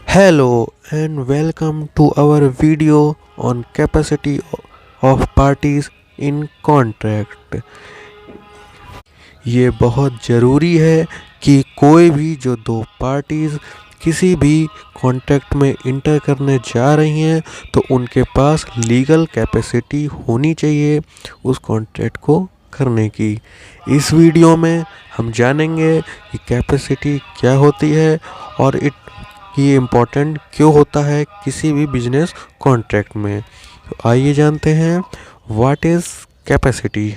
Hello and welcome to our video on capacity of parties in contract। ये बहुत ज़रूरी है कि कोई भी जो दो पार्टीज़ किसी भी कॉन्ट्रैक्ट में इंटर करने जा रही हैं तो उनके पास लीगल कैपेसिटी होनी चाहिए उस कॉन्ट्रैक्ट को करने की। इस वीडियो में हम जानेंगे कि कैपेसिटी क्या होती है और ये इम्पोर्टेंट क्यों होता है किसी भी बिजनेस कॉन्ट्रैक्ट में। तो आइए जानते हैं what is capacity.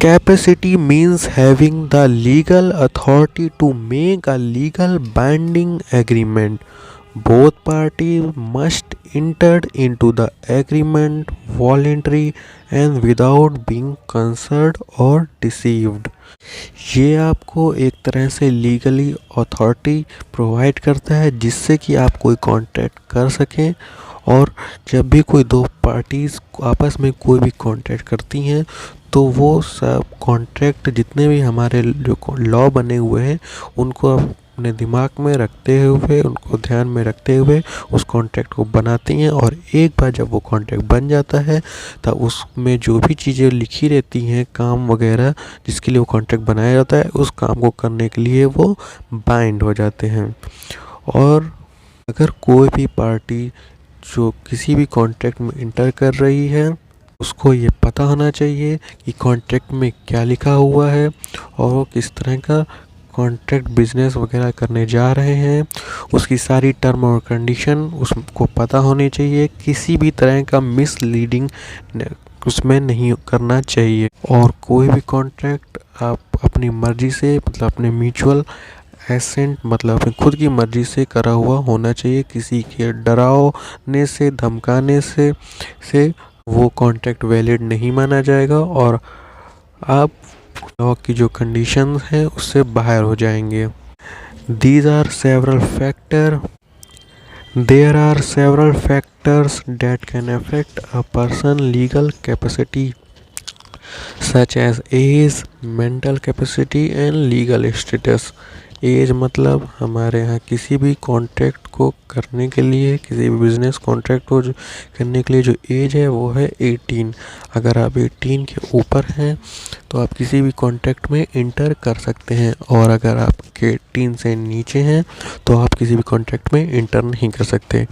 Capacity means having the legal authority to make a legal binding agreement. Both parties must enter into the agreement voluntarily and without being consulted or deceived. ये आपको एक तरह से लीगली अथॉरिटी प्रोवाइड करता है जिससे कि आप कोई कॉन्ट्रैक्ट कर सकें। और जब भी कोई दो पार्टीज़ आपस में कोई भी कॉन्ट्रैक्ट करती हैं तो वो सब कॉन्ट्रैक्ट जितने भी हमारे जो लॉ बने हुए हैं उनको अपने दिमाग में रखते हुए उनको ध्यान में रखते हुए उस कॉन्ट्रैक्ट को बनाती हैं। और एक बार जब वो कॉन्ट्रैक्ट बन जाता है तब उसमें जो भी चीज़ें लिखी रहती हैं काम वगैरह जिसके लिए वो कॉन्ट्रैक्ट बनाया जाता है उस काम को करने के लिए वो बाइंड हो जाते हैं। और अगर कोई भी पार्टी जो किसी भी कॉन्ट्रैक्ट में इंटर कर रही है उसको ये पता होना चाहिए कि कॉन्ट्रैक्ट में क्या लिखा हुआ है और वो किस तरह का कॉन्ट्रैक्ट बिजनेस वगैरह करने जा रहे हैं। उसकी सारी टर्म और कंडीशन उसको पता होनी चाहिए। किसी भी तरह का मिसलीडिंग उसमें नहीं करना चाहिए। और कोई भी कॉन्ट्रैक्ट आप अपनी मर्जी से मतलब अपने म्यूचुअल एसेंट मतलब अपनी खुद की मर्जी से करा हुआ होना चाहिए। किसी के डराने से धमकाने से वो कॉन्ट्रैक्ट वैलिड नहीं माना जाएगा और आप लॉ की जो कंडीशंस हैं उससे बाहर हो जाएंगे। There are several factors that can affect a person's legal capacity such as age, mental capacity and legal status। As मतलब हमारे यहाँ किसी भी कॉन्ट्रैक्ट को करने के लिए किसी भी बिज़नेस कॉन्ट्रैक्ट को करने के लिए जो एज है वो है 18। अगर आप 18 के ऊपर हैं तो आप किसी भी कॉन्ट्रैक्ट में इंटर कर सकते हैं और अगर आप 18 से नीचे हैं तो आप किसी भी कॉन्ट्रैक्ट में इंटर नहीं कर सकते।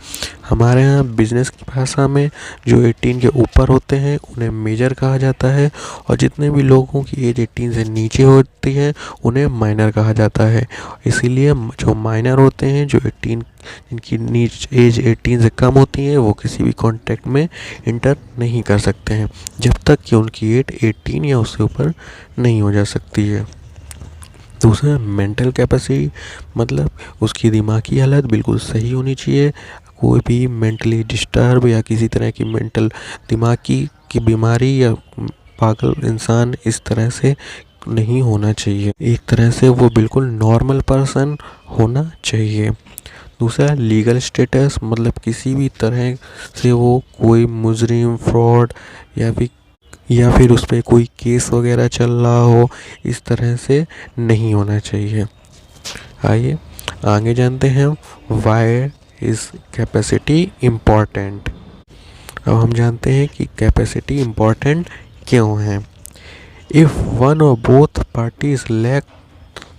हमारे यहाँ बिज़नेस की भाषा में जो 18 के ऊपर होते हैं उन्हें मेजर कहा जाता है और जितने भी लोगों की एज 18 से नीचे होती है उन्हें माइनर कहा जाता है। इसीलिए जो माइनर होते हैं जो 18 जिनकी एज 18 से कम होती है वो किसी भी कॉन्ट्रैक्ट में इंटर नहीं कर सकते हैं जब तक कि उनकी एज 18 या उससे ऊपर नहीं हो जा सकती है। दूसरा मेंटल कैपेसिटी मतलब उसकी दिमागी हालत बिल्कुल सही होनी चाहिए। कोई भी मेंटली डिस्टर्ब या किसी तरह की मेंटल दिमागी की बीमारी या पागल इंसान इस तरह से नहीं होना चाहिए। एक तरह से वो बिल्कुल नॉर्मल पर्सन होना चाहिए। दूसरा लीगल स्टेटस मतलब किसी भी तरह से वो कोई मुजरिम फ्रॉड या फिर उस पर कोई केस वगैरह चल रहा हो इस तरह से नहीं होना चाहिए। आइए आगे जानते हैं वाई इज़ कैपेसिटी इम्पॉर्टेंट। अब हम जानते हैं कि कैपेसिटी इम्पॉर्टेंट क्यों है। If one or both parties lack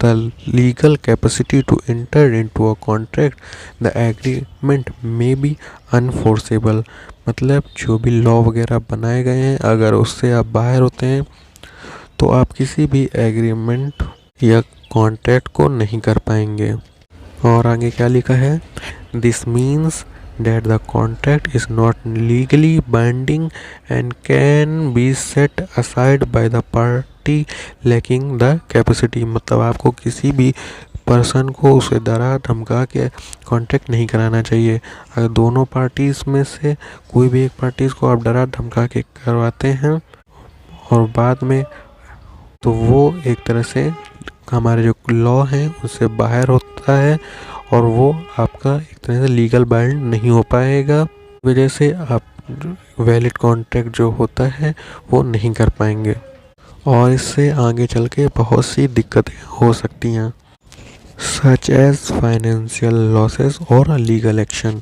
the legal capacity to enter into a contract, the agreement may be unenforceable। मतलब जो भी लॉ वगैरह बनाए गए हैं अगर उससे आप बाहर होते हैं तो आप किसी भी एग्रीमेंट या कॉन्ट्रैक्ट को नहीं कर पाएंगे। और आगे क्या लिखा है, this means that the contract is not legally binding and can be set aside by the party lacking the capacity। मतलब आपको किसी भी पर्सन को उसे डरा धमका के कॉन्ट्रैक्ट नहीं कराना चाहिए। अगर दोनों पार्टीज़ में से कोई भी एक पार्टीज़ को आप डरा धमका के करवाते हैं और बाद में तो वो एक तरह से हमारे जो लॉ हैं उससे बाहर होता है और वो आपका एक तरह से लीगल बाइंड नहीं हो पाएगा। वजह से आप वैलिड कॉन्ट्रैक्ट जो होता है वो नहीं कर पाएंगे। और इससे आगे चल के बहुत सी दिक्कतें हो सकती हैं, सच एज फाइनेंशियल लॉसेस और लीगल एक्शन।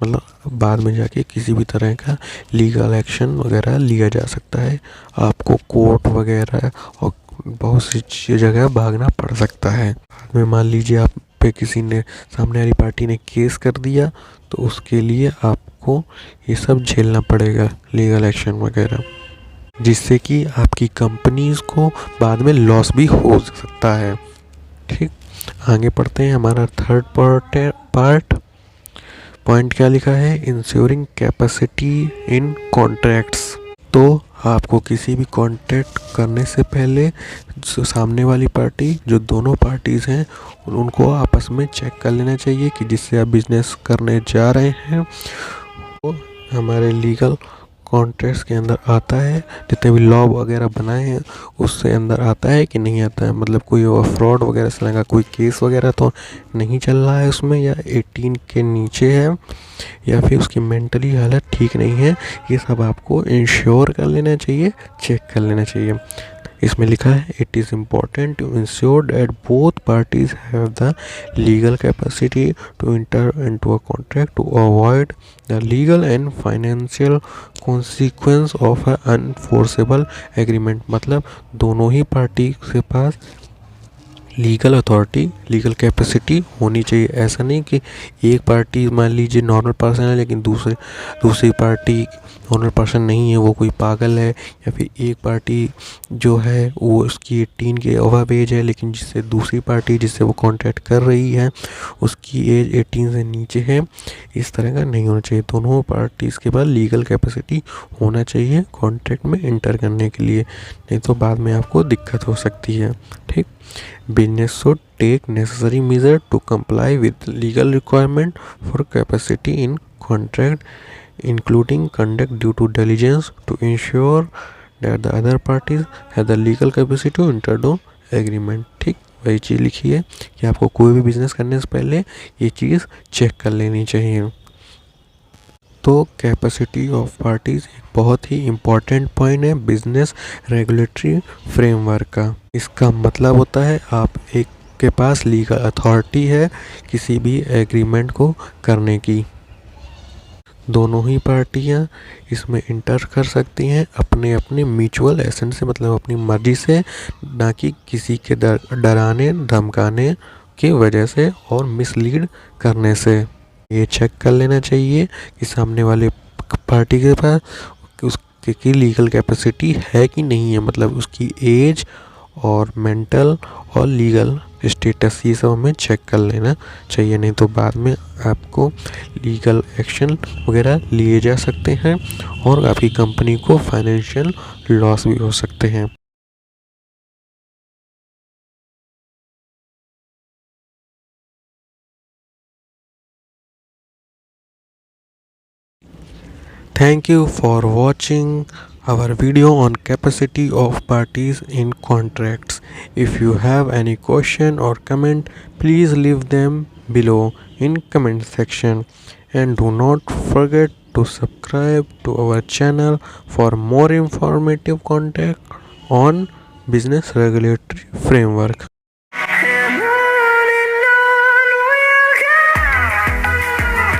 मतलब बाद में जाके किसी भी तरह का लीगल एक्शन वगैरह लिया जा सकता है, आपको कोर्ट वगैरह और बहुत सी जगह भागना पड़ सकता है। बाद में मान लीजिए आप पे किसी ने, सामने वाली पार्टी ने केस कर दिया, तो उसके लिए आपको ये सब झेलना पड़ेगा, लीगल एक्शन वगैरह, जिससे कि आपकी कंपनीज को बाद में लॉस भी हो सकता है। ठीक, आगे पढ़ते हैं। हमारा थर्ड पार्ट पॉइंट क्या लिखा है, इंश्योरिंग कैपेसिटी इन कॉन्ट्रैक्ट्स। तो आपको किसी भी कॉन्ट्रैक्ट करने से पहले जो सामने वाली पार्टी, जो दोनों पार्टीज़ हैं, उनको आपस में चेक कर लेना चाहिए कि जिससे आप बिजनेस करने जा रहे हैं वो हमारे लीगल कॉन्ट्रैक्ट्स के अंदर आता है, जितने भी लॉ वगैरह बनाए हैं उससे अंदर आता है कि नहीं आता है। मतलब कोई फ्रॉड वगैरह से लगा, कोई केस वगैरह तो नहीं चल रहा है उसमें, या 18 के नीचे है, या फिर उसकी मेंटली हालत ठीक नहीं है, ये सब आपको इंश्योर कर लेना चाहिए, चेक कर लेना चाहिए। इसमें लिखा है, it is important to ensure that both parties have the legal capacity to enter into a contract to avoid the legal and financial consequence of a unenforceable agreement. मतलब दोनों ही पार्टी के पास लीगल अथॉरिटी, लीगल कैपेसिटी होनी चाहिए। ऐसा नहीं कि एक पार्टी मान लीजिए नॉर्मल पर्सन है, लेकिन दूसरी पार्टी नॉर्मल पर्सन नहीं है, वो कोई पागल है, या फिर एक पार्टी जो है वो उसकी 18 के ओवर एज है, लेकिन जिससे दूसरी पार्टी जिससे वो कॉन्ट्रैक्ट कर रही है उसकी एज 18 से नीचे है। इस तरह का नहीं होना चाहिए। दोनों पार्टीज़ के पास लीगल कैपेसिटी होना चाहिए कॉन्ट्रैक्ट में इंटर करने के लिए, नहीं तो बाद में आपको दिक्कत हो सकती है। ठीक, business should take necessary measure to comply with legal requirement for capacity in contract, including conduct due to diligence to ensure that the other parties have the legal capacity to enter the agreement। ठीक, वही चीज़ लिखी है कि आपको कोई भी business करने से पहले ये चीज़ चेक कर लेनी चाहिए। तो कैपेसिटी ऑफ पार्टीज एक बहुत ही इम्पॉर्टेंट पॉइंट है बिजनेस रेगुलेटरी फ्रेमवर्क का। इसका मतलब होता है आप एक के पास लीगल अथॉरिटी है किसी भी एग्रीमेंट को करने की। दोनों ही पार्टियां इसमें इंटर कर सकती हैं अपने अपने म्यूचुअल एसेंट से, मतलब अपनी मर्जी से, ना कि किसी के डराने धमकाने की वजह से और मिसलीड करने से। ये चेक कर लेना चाहिए कि सामने वाले पार्टी के पास उसकी लीगल कैपेसिटी है कि नहीं है, मतलब उसकी एज और मेंटल और लीगल स्टेटस, ये सब हमें चेक कर लेना चाहिए, नहीं तो बाद में आपको लीगल एक्शन वगैरह लिए जा सकते हैं और आपकी कंपनी को फाइनेंशियल लॉस भी हो सकते हैं। Thank you for watching our video on capacity of parties in contracts. If you have any question or comment, please leave them below in comment section, and do not forget to subscribe to our channel for more informative content on business regulatory framework.